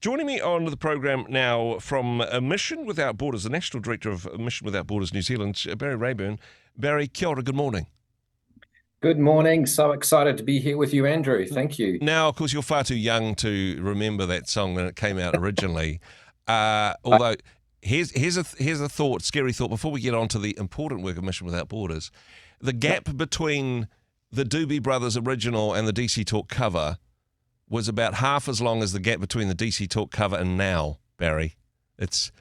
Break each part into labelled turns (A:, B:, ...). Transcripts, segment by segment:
A: Joining me on the program now from Mission Without Borders, the National Director of Mission Without Borders New Zealand, Barry Raeburn. Barry, kia ora, good morning.
B: Good morning. So excited to be here with you, Andrew. Thank you.
A: Now, of course, you're far too young to remember that song when it came out originally.
B: I,
A: Although, here's a thought, scary thought, before we get on to the important work of Mission Without Borders. The gap between the Doobie Brothers original and the DC Talk cover was about half as long as the gap between the DC Talk cover and now, Barry. It's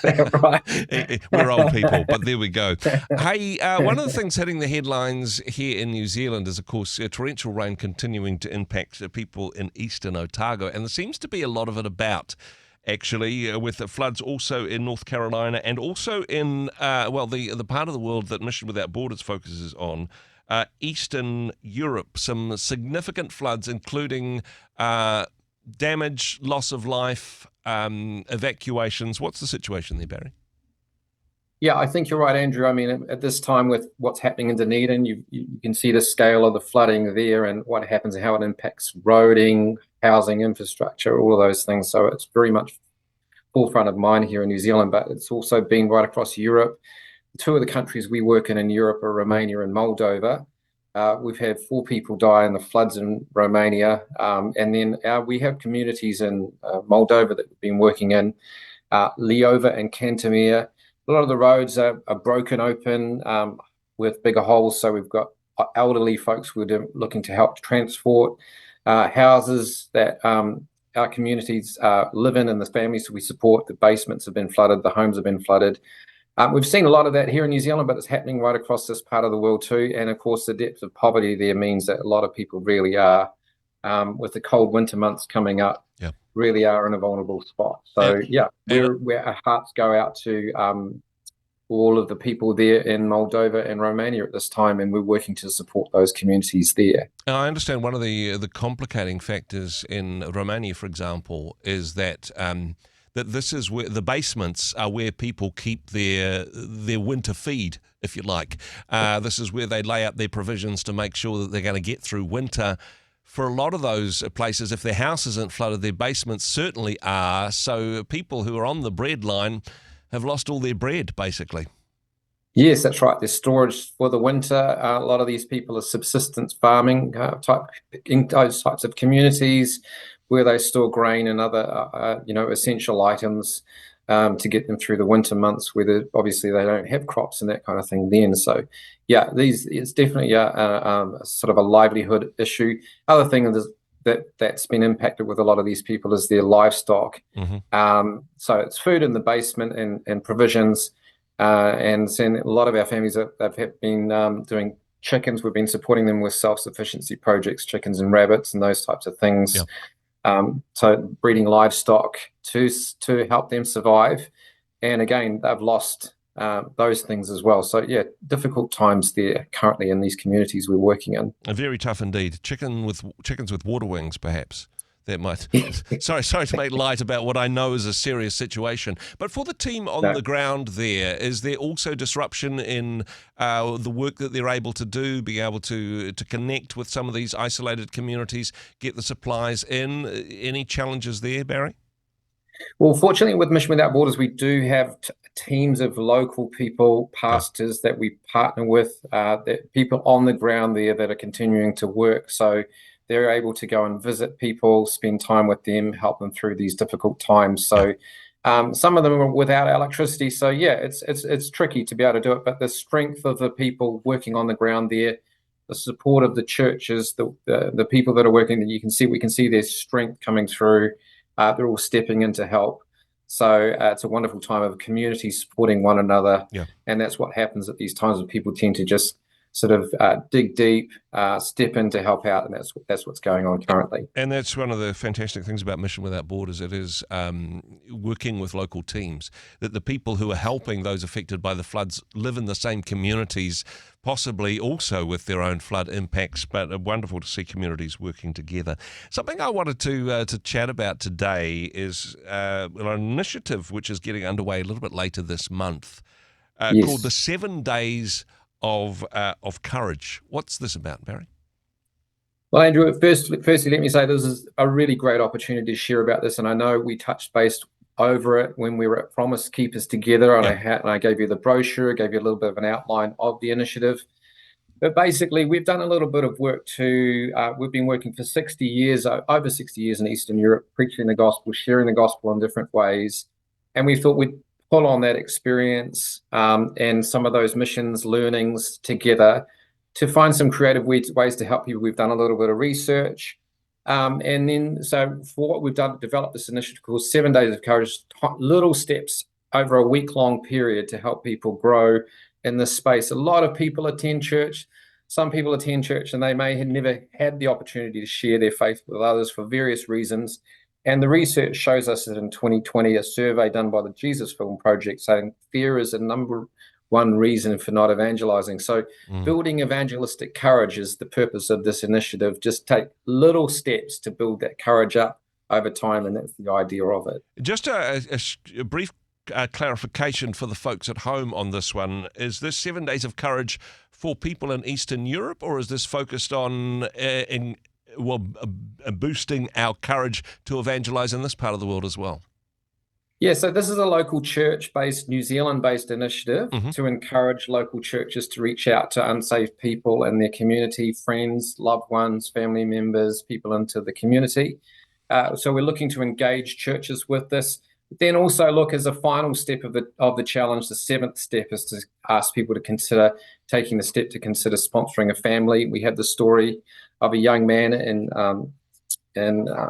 B: right.
A: We're old people, but there we go. Hey, one of the things hitting the headlines here in New Zealand is, of course, torrential rain continuing to impact people in Eastern Otago, and there seems to be a lot of it about, actually, with the floods also in North Carolina and also in, the part of the world that Mission Without Borders focuses on, Eastern Europe. Some significant floods, including damage, loss of life, evacuations. What's the situation there, Barry?
B: Yeah, I think you're right, Andrew. I mean, at this time with what's happening in Dunedin, you can see the scale of the flooding there and what happens and how it impacts roading, housing, infrastructure, all of those things. So it's very much forefront of mind here in New Zealand, but it's also been right across Europe. Two of the countries we work in Europe are Romania and Moldova. We've had 4 people die in the floods in Romania. And then we have communities in Moldova that we've been working in, Leova and Cantemir. A lot of the roads are broken open with bigger holes. So we've got elderly folks we're looking to help transport, houses that our communities live in and the families we support. The basements have been flooded, the homes have been flooded. We've seen a lot of that here in New Zealand, but it's happening right across this part of the world too. And of course, the depth of poverty there means that a lot of people really are, with the cold winter months coming up, really are in a vulnerable spot. So our hearts go out to all of the people there in Moldova and Romania at this time, and we're working to support those communities there.
A: Now, I understand one of the complicating factors in Romania, for example, is that that this is where the basements are where people keep their winter feed, if you like. This is where they lay out their provisions to make sure that they're going to get through winter. For a lot of those places, if their house isn't flooded, their basements certainly are. So people who are on the bread line have lost all their bread, basically.
B: Yes, that's right. There's storage for the winter. A lot of these people are subsistence farming in those types of communities, where they store grain and other, essential items to get them through the winter months, where obviously they don't have crops and that kind of thing then. So, yeah, it's definitely a sort of a livelihood issue. Other thing is that's been impacted with a lot of these people is their livestock. Mm-hmm. So it's food in the basement and provisions. And seeing a lot of our families have been doing chickens. We've been supporting them with self-sufficiency projects, chickens and rabbits and those types of things. Yeah. So breeding livestock to help them survive. And again, they've lost those things as well. So yeah, difficult times there currently in these communities we're working in.
A: Very tough indeed. Chickens with water wings, perhaps. That might. Sorry to make light about what I know is a serious situation. But for the team on the ground there, is there also disruption in the work that they're able to do, being able to connect with some of these isolated communities, get the supplies in? Any challenges there, Barry?
B: Well, fortunately, with Mission Without Borders, we do have teams of local people, pastors that we partner with, that people on the ground there that are continuing to work. So they're able to go and visit people, spend time with them, help them through these difficult times. So some of them are without electricity. So yeah, it's tricky to be able to do it. But the strength of the people working on the ground there, the support of the churches, the people that are working, that we can see their strength coming through. They're all stepping in to help. So it's a wonderful time of community supporting one another. Yeah. And that's what happens at these times when people tend to just sort of dig deep, step in to help out, and that's what's going on currently.
A: And that's one of the fantastic things about Mission Without Borders. It is working with local teams, that the people who are helping those affected by the floods live in the same communities, possibly also with their own flood impacts, but wonderful to see communities working together. Something I wanted to chat about today is an initiative which is getting underway a little bit later this month, called the 7 Days of Courage. What's this about, Barry?
B: Well, Andrew, firstly, let me say this is a really great opportunity to share about this. And I know we touched base over it when we were at Promise Keepers together, and I gave you the brochure, gave you a little bit of an outline of the initiative. But basically, we've done a little bit of work we've been working for 60 years, over 60 years in Eastern Europe, preaching the gospel, sharing the gospel in different ways. And we thought we'd pull on that experience and some of those missions learnings together to find some creative ways to help people. We've done a little bit of research. And then, so for what we've done, developed this initiative called 7 Days of Courage, little steps over a week-long period to help people grow in this space. A lot of people attend church. Some people attend church and they may have never had the opportunity to share their faith with others for various reasons. And the research shows us that in 2020, a survey done by the Jesus Film Project saying fear is the number one reason for not evangelizing. So building evangelistic courage is the purpose of this initiative. Just take little steps to build that courage up over time, and that's the idea of it.
A: Just a brief clarification for the folks at home on this one. Is this 7 Days of Courage for people in Eastern Europe, or is this focused on boosting our courage to evangelize in this part of the world as well?
B: Yeah, so this is a local church-based, New Zealand-based initiative to encourage local churches to reach out to unsaved people in their community, friends, loved ones, family members, people into the community. So we're looking to engage churches with this. But then also look, as a final step of the challenge, the seventh step is to ask people to consider taking the step to consider sponsoring a family. We have the story of a young man in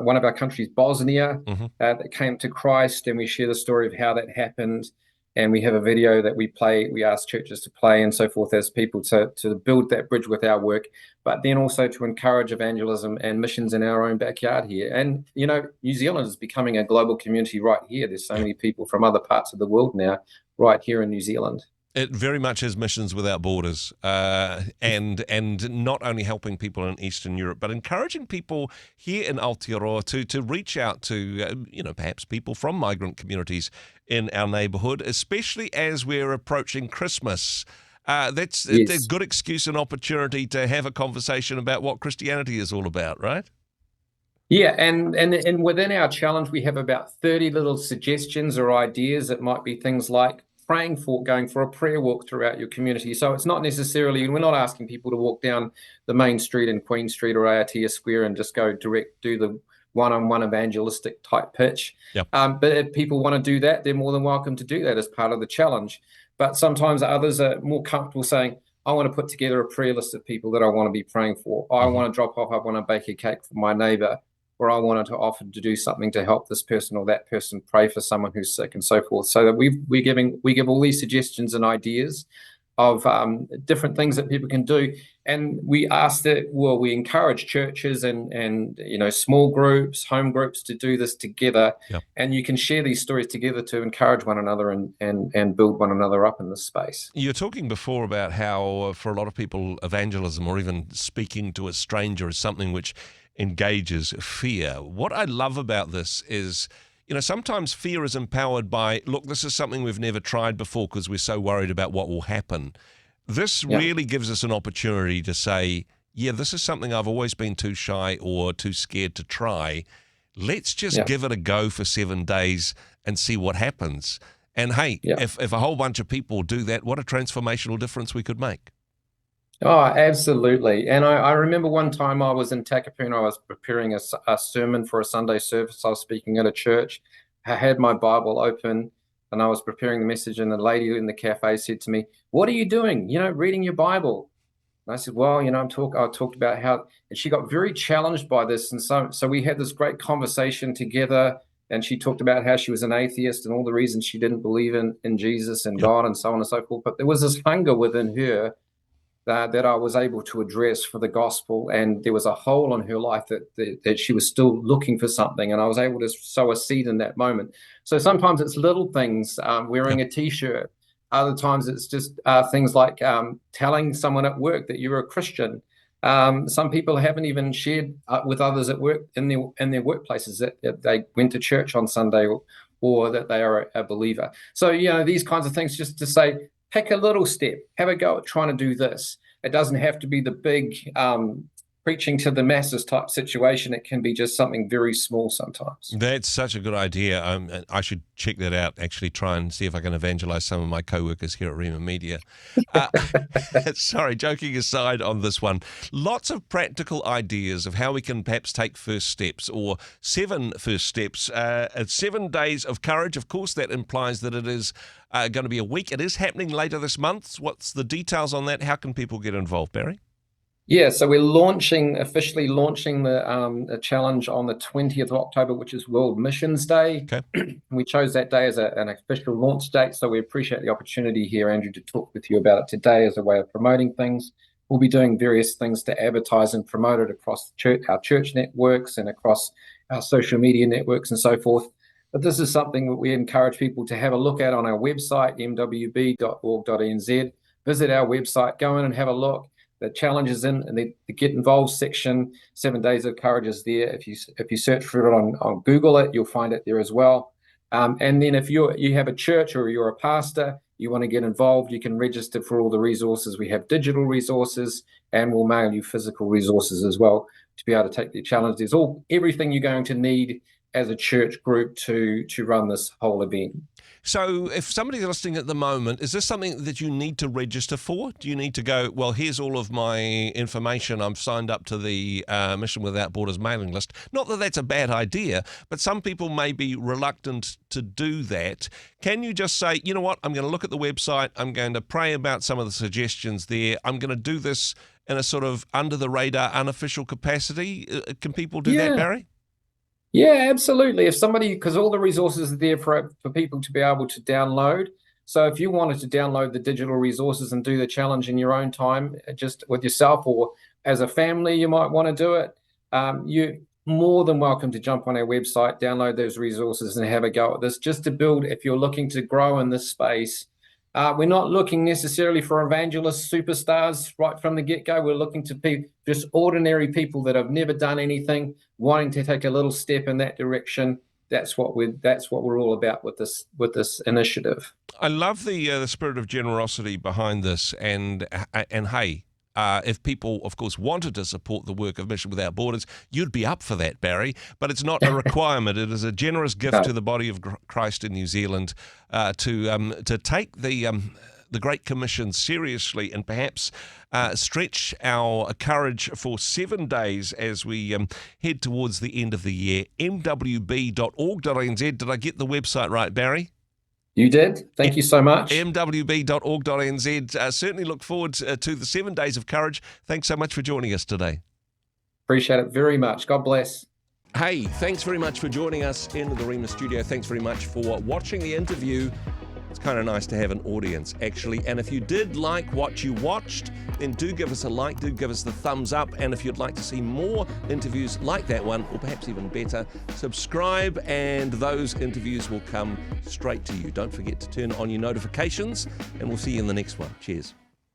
B: one of our countries, Bosnia, that came to Christ, and we share the story of how that happened. And we have a video that we play, we ask churches to play and so forth as people to build that bridge with our work, but then also to encourage evangelism and missions in our own backyard here. And, you know, New Zealand is becoming a global community right here. There's so many people from other parts of the world now right here in New Zealand.
A: It very much is missions without borders, and not only helping people in Eastern Europe, but encouraging people here in Aotearoa to reach out to, perhaps people from migrant communities in our neighbourhood, especially as we're approaching Christmas. That's a good excuse and opportunity to have a conversation about what Christianity is all about, right?
B: Yeah, and within our challenge, we have about 30 little suggestions or ideas. That might be things like going for a prayer walk throughout your community. So it's not necessarily, we're not asking people to walk down the main street in Queen Street or Aotea Square and just go direct, do the one-on-one evangelistic type pitch.
A: Yep.
B: But if people want to do that, they're more than welcome to do that as part of the challenge. But sometimes others are more comfortable saying, I want to put together a prayer list of people that I want to be praying for. I want to drop off, I want to bake a cake for my neighbor, or I wanted to offer to do something to help this person or that person, pray for someone who's sick and so forth. So that we give all these suggestions and ideas of different things that people can do. And we we encourage churches and small groups, home groups to do this together.
A: Yep.
B: And you can share these stories together to encourage one another and build one another up in this space.
A: You're talking before about how for a lot of people, evangelism or even speaking to a stranger is something which engages fear. What I love about this is, sometimes fear is empowered by, look, this is something we've never tried before because we're so worried about what will happen. This really gives us an opportunity to say, yeah, this is something I've always been too shy or too scared to try. Let's just give it a go for 7 days and see what happens. And hey, if a whole bunch of people do that, what a transformational difference we could make.
B: Oh, absolutely. And I remember one time I was in Takapuna, I was preparing a sermon for a Sunday service. I was speaking at a church. I had my Bible open and I was preparing the message, and the lady in the cafe said to me, "What are you doing? Reading your Bible?" And I said, "Well, I talked about how," and she got very challenged by this. And so we had this great conversation together, and she talked about how she was an atheist and all the reasons she didn't believe in Jesus and God and so on and so forth. But there was this hunger within her that I was able to address for the gospel, and there was a hole in her life that she was still looking for something, and I was able to sow a seed in that moment. So sometimes it's little things, wearing a T-shirt. Other times it's just things like telling someone at work that you're a Christian. Some people haven't even shared with others at work in their workplaces that they went to church on Sunday or that they are a believer. So these kinds of things, just to say, pick a little step, have a go at trying to do this. It doesn't have to be the big preaching to the masses type situation. It can be just something very small sometimes.
A: That's such a good idea. I should check that out, actually try and see if I can evangelize some of my co-workers here at Rhema Media. Sorry, joking aside on this one. Lots of practical ideas of how we can perhaps take first steps, or 7 first steps. 7 days of courage. Of course, that implies that it is going to be a week. It is happening later this month. What's the details on that? How can people get involved, Barry?
B: Yeah, so we're officially launching the challenge on the 20th of October, which is World Missions Day.
A: Okay.
B: We chose that day as an official launch date, so we appreciate the opportunity here, Andrew, to talk with you about it today as a way of promoting things. We'll be doing various things to advertise and promote it across our church networks and across our social media networks and so forth. But this is something that we encourage people to have a look at on our website, mwb.org.nz. Visit our website, go in and have a look. The challenge is in the Get Involved section. 7 Days of Courage is there. If you search for it on Google it, you'll find it there as well. And then if you have a church or you're a pastor, you want to get involved, you can register for all the resources. We have digital resources, and we'll mail you physical resources as well to be able to take the challenge. There's everything you're going to need as a church group to run this whole event.
A: So if somebody's listening at the moment, is this something that you need to register for? Do you need to go, well, here's all of my information, I'm signed up to the Mission Without Borders mailing list? Not that that's a bad idea, but some people may be reluctant to do that. Can you just say, you know what, I'm going to look at the website, I'm going to pray about some of the suggestions there, I'm going to do this in a sort of under-the-radar, unofficial capacity? Can people do that, Barry?
B: Yeah, absolutely. Because all the resources are there for people to be able to download. So if you wanted to download the digital resources and do the challenge in your own time, just with yourself or as a family, you might want to do it. You're more than welcome to jump on our website, download those resources and have a go at this, just to build, if you're looking to grow in this space. We're not looking necessarily for evangelist superstars right from the get-go. We're looking to just ordinary people that have never done anything, wanting to take a little step in that direction. That's what we're all about with this initiative.
A: I love the spirit of generosity behind this, and hey. If people, of course, wanted to support the work of Mission Without Borders, you'd be up for that, Barry. But it's not a requirement. It is a generous gift to the body of Christ in New Zealand to take the Great Commission seriously and perhaps stretch our courage for 7 days as we head towards the end of the year. mwb.org.nz. Did I get the website right, Barry?
B: You did. Thank you so much.
A: mwb.org.nz. Certainly look forward to the 7 Days of Courage. Thanks so much for joining us today.
B: Appreciate it very much. God bless.
A: Hey, thanks very much for joining us in the Rhema studio. Thanks very much for watching the interview. It's kind of nice to have an audience, actually. And if you did like what you watched, then do give us a like, do give us the thumbs up. And if you'd like to see more interviews like that one, or perhaps even better, subscribe and those interviews will come straight to you. Don't forget to turn on your notifications, and we'll see you in the next one. Cheers.